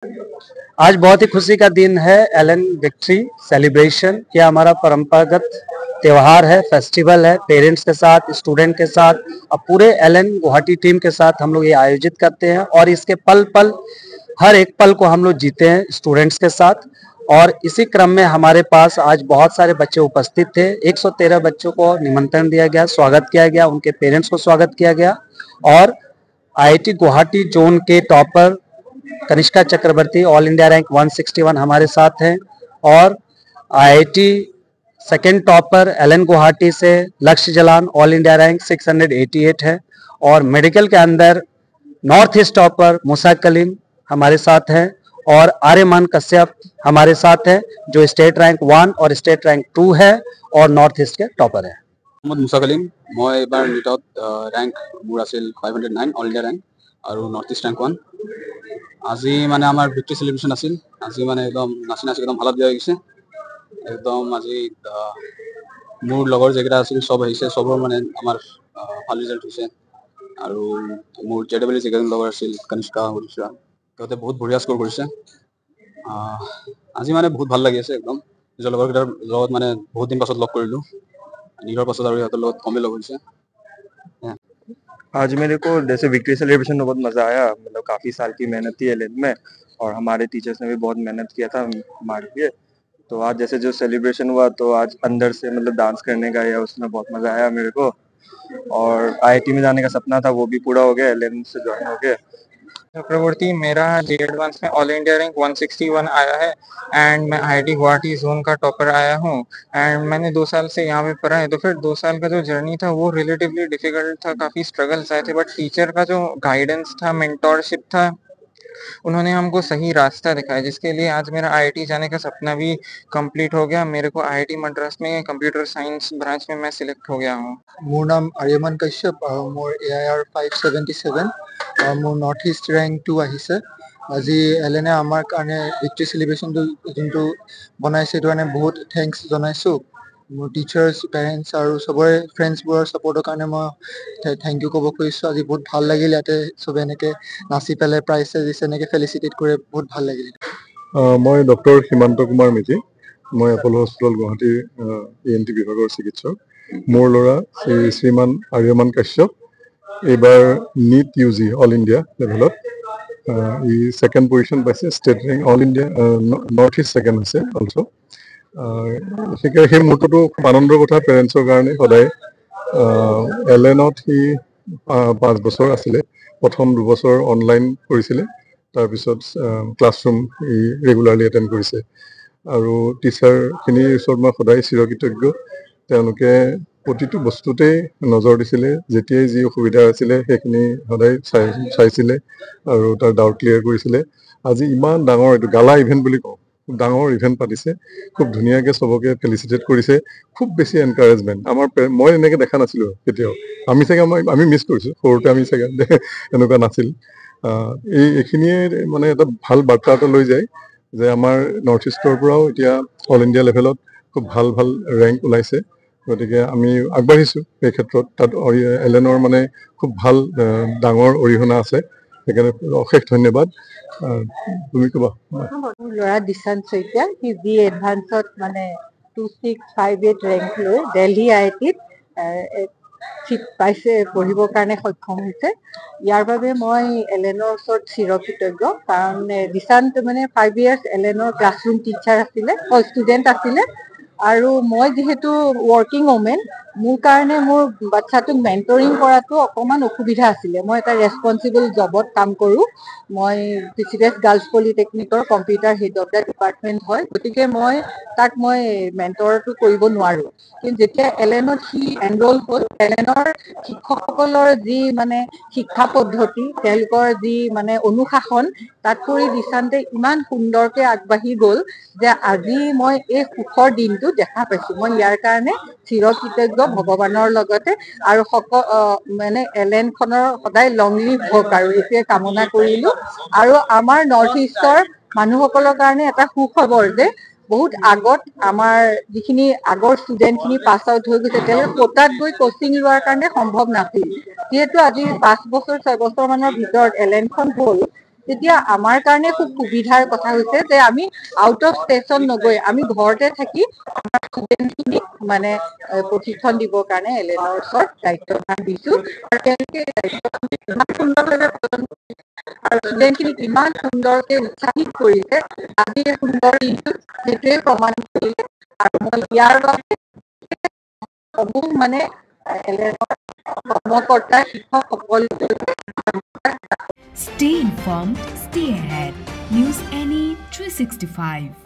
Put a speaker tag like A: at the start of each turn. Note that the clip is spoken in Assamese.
A: आज बहुत ही खुशी का दिन है। एलन विक्ट्री सेलिब्रेशन, यह हमारा परंपरागत त्योहार है, फेस्टिवल है। पेरेंट्स के साथ, स्टूडेंट के साथ और पूरे एलन गुवाहाटी टीम के साथ हम लोग ये आयोजित करते हैं और इसके पल पल, हर एक पल को हम लोग जीते हैं स्टूडेंट्स के साथ। और इसी क्रम में हमारे पास आज बहुत सारे बच्चे उपस्थित थे। 113 बच्चों को निमंत्रण दिया गया, स्वागत किया गया, उनके पेरेंट्स को स्वागत किया गया। और आईआईटी गुवाहाटी जोन के topper Kanishka Chakraborty all India rank 161 हमारे साथ हैं। और IIT second topper Allen Guwahati से Lakshya Jalan all India rank 688 है। और मेडिकल के अंदर नॉर्थ ईस्ट टॉपर मुसा कलीम हमारे साथ हैं और आर्यमान कश्यप हमारे साथ है, जो स्टेट रैंक 1 और स्टेट रैंक 2 है और नॉर्थ ईस्ट के टॉपर है।
B: मोहम्मद मुसा कलीम, मैं एबार नीटत रैंक मोर आसिल 509 ऑल इंडिया रैंक और नॉर्थ ईस्ट रैंक 1। আজি মানে আমাৰ ভিক্টৰি সেলিব্ৰেশ্যন আছিল। আজি মানে একদম নাচি নাচি একদম হালত দিয়া গৈছে। একদম আজি মোৰ লগৰ যেকেইটা আছিল সব আহিছে, সবৰ মানে আমাৰ ভাল ৰিজাল্ট হৈছে। আৰু মোৰ জেডব্লিউ যেকেইজন লগৰ আছিল কনিষ্কা উৰিষ্যা, সিহঁতে বহুত বঢ়িয়া স্ক'ৰ কৰিছে। আজি মানে বহুত ভাল লাগি আছে। একদম নিজৰ লগৰকেইটাৰ লগত মানে বহুত দিন পাছত লগ কৰিলোঁ। নিজৰ পাছত আৰু সিহঁতৰ লগত কমেই লগ হৈছে।
C: आज मेरे को जैसे विक्ट्री सेलिब्रेशन में बहुत मजा आया। मतलब काफी साल की मेहनत थी एलेन में और हमारे टीचर्स ने भी बहुत मेहनत किया था हमारे लिए। तो आज जैसे जो सेलिब्रेशन हुआ तो आज अंदर से मतलब डांस करने का या उसमें बहुत मजा आया मेरे को। और आईआईटी में जाने का सपना था वो भी पूरा हो गया, एलेन से ज्वाइन हो गया।
D: चक्रवर्ती, मेरा जे एडवांस में ऑल इंडिया रैंक 161 आया है एंड मैं आईआईटी गुवाहाटी जोन का टॉपर आया हूँ। एंड मैंने 2 साल से यहाँ पे पढ़ा है। तो फिर 2 साल का जो जर्नी था वो रिलेटिवली डिफिकल्ट था, काफी स्ट्रगल्स आए थे, बट टीचर का जो गाइडेंस था, मेंटोरशिप था, उन्होंने हमको सही रास्ता दिखाया, जिसके लिए आज मेरा आईआईटी जाने का सपना भी कंप्लीट हो गया। मेरे को आईआईटी मद्रास में कंप्यूटर साइंस ब्रांच में मैं सिलेक्ट हो गया हूँ।
E: मोर नाम आर्यमान कश्यप, मोर AIR 577, मोर नॉर्थ ईस्ट रैंक 2 আহিছে। আজি এলেনে আমাৰ কাৰণে ভিক্টৰি সেলিব্ৰেশ্যনটো যোনটো বনাইছে সেইটো কাৰণে বহুত থেংকছ জনাইছোঁ। মোৰ টিচাৰ্ছ, পেৰেণ্টছ আৰু চবৰে ফ্ৰেণ্ডছবোৰৰ ছাপৰ্টৰ কাৰণে মই থেংক ইউ ক'ব খুজিছোঁ। আজি বহুত ভাল লাগিল, ইয়াতে চবে এনেকৈ নাচি পেলাই প্ৰাইজ দিছে, এনেকৈ ফেলিচিটেট কৰি বহুত ভাল লাগিল।
F: মই ডক্টৰ সীমান্ত কুমাৰ মেধি, মই এপল হস্পিটেল গুৱাহাটীৰ ENT বিভাগৰ চিকিৎসক। মোৰ ল'ৰা শ্ৰীমান আৰ্যমান কাশ্যপ এইবাৰ নীট UG অল ইণ্ডিয়া লেভেলত ই ছেকেণ্ড পজিশ্যন পাইছে। State rank all India north east second হৈছে অলছ'। সেই মুহূৰ্তটো খুব আনন্দৰ কথা পেৰেণ্টছৰ কাৰণে সদায়। এলেনত সি 5 বছৰ আছিলে। প্ৰথম 2 বছৰ অনলাইন কৰিছিলে, তাৰপিছত ক্লাছৰুম ই ৰেগুলাৰলি এটেণ্ড কৰিছে। আৰু টিচাৰখিনিৰ ওচৰত মই সদায় চিৰকৃতজ্ঞ। তেওঁলোকে প্ৰতিটো বস্তুতেই নজৰ দিছিলে, যেতিয়াই যি অসুবিধা আছিলে সেইখিনি সদায় চাইছিলে আৰু তাৰ ডাউট ক্লিয়াৰ কৰিছিলে। আজি ইমান ডাঙৰ এইটো গালা ইভেণ্ট বুলি কওঁ, খুব ডাঙৰ ইভেণ্ট পাতিছে, খুব ধুনীয়াকৈ চবকে ফেলিচিটেট কৰিছে। খুব বেছি এনকাৰেজমেণ্ট মই এনেকৈ দেখা নাছিলোঁ কেতিয়াও। আমি মিছ কৰিছোঁ, সৰুতে আমি চাগে এনেকুৱা নাছিল। এইখিনিয়ে মানে এটা ভাল বাৰ্তা এটা লৈ যায় যে আমাৰ নৰ্থ ইষ্টৰ পৰাও এতিয়া অল ইণ্ডিয়া লেভেলত খুব ভাল ভাল ৰেংক ওলাইছে। গতিকে আমি আগবাঢ়িছোঁ এই ক্ষেত্ৰত। তাত এলেনৰ মানে খুব ভাল ডাঙৰ অৰিহণা আছে, সেইকাৰণে অশেষ ধন্যবাদ। তুমি ক'বা?
G: মোৰ ল'ৰা দিশান্ত শইকীয়া, সি জি এডভান্সত মানে 2658 ৰেংক লৈ দিল্লী IITত চিট পাইছে, পঢ়িবৰ কাৰণে সক্ষম হৈছে। ইয়াৰ বাবে মই এলেনৰ ওচৰত চিৰকৃতজ্ঞ, কাৰণ দিশান্ত মানে 5 years এলেনৰ ক্লাছৰুম টিচাৰ আছিলে, ষ্টুডেণ্ট আছিলে। আৰু মই যিহেতু ৱৰ্কিং ওমেন, মোৰ কাৰণে মোৰ বাচ্ছাটোক মেণ্টৰিং কৰাটো অকণমান অসুবিধা আছিলে। মই এটা ৰেছপনচিবল জবত কাম কৰোঁ। মই PCBS গাৰ্লছ পলিটেকনিকৰ computer head of the department হয়, গতিকে তাক মেণ্টৰটো কৰিব নোৱাৰোঁ। কিন্তু যেতিয়া এলেনত সি এনৰোল হ'ল, এলেনৰ শিক্ষকসকলৰ যি মানে শিক্ষা পদ্ধতি, তেওঁলোকৰ যি মানে অনুশাসন, তাত কৰি দিশান্তে ইমান সুন্দৰকৈ আগবাঢ়ি গ'ল যে আজি মই এই সুখৰ দিনটো দেখা পাইছোঁ। মই ইয়াৰ কাৰণে চিৰকৃতজ্ঞ ভগৱানৰ লগতে, আৰু মানে এলেনখনৰ সদায় লং লিভ হওক আৰু এইটোৱে কামনা কৰিলোঁ। আৰু আমাৰ নৰ্থ ইষ্টৰ মানুহসকলৰ কাৰণে এটা সুখবৰ যে বহুত আগত আমাৰ যিখিনি আগৰ ষ্টুডেণ্টখিনি পাছ আউট হৈ গৈছে, তেওঁলোকে কোটাত গৈ কোচিং লোৱাৰ কাৰণে সম্ভৱ নাছিল। যিহেতু আজি 5 বছৰ 6 বছৰমানৰ ভিতৰত এলেনখন হ'ল, তেতিয়া আমাৰ কাৰণে খুব সুবিধাৰ কথা হৈছে যে আমি আউট অফ ষ্টেচন নগৈ আমি ঘৰতে থাকি আমাৰ ষ্টুডেণ্টখিনিক মানে প্ৰশিক্ষণ দিবৰ কাৰণে এলেনৰ ওচৰত দায়িত্বভাৰ দিছোঁ আৰু তেওঁলোকে দায়িত্বভাৰ ইমান সুন্দৰভাৱে পালন কৰিছে আৰু ষ্টুডেণ্টখিনিক ইমান সুন্দৰকৈ উৎসাহিত কৰিছে আজি এই সুন্দৰ দিনটো সেইটোৱে প্ৰমাণ কৰিলে আৰু মই ইয়াৰ বাবে সমূহ মানে এলেনৰ কৰ্মকৰ্তা শিক্ষক সকলোকে
H: Stay informed, stay ahead. News NE 365.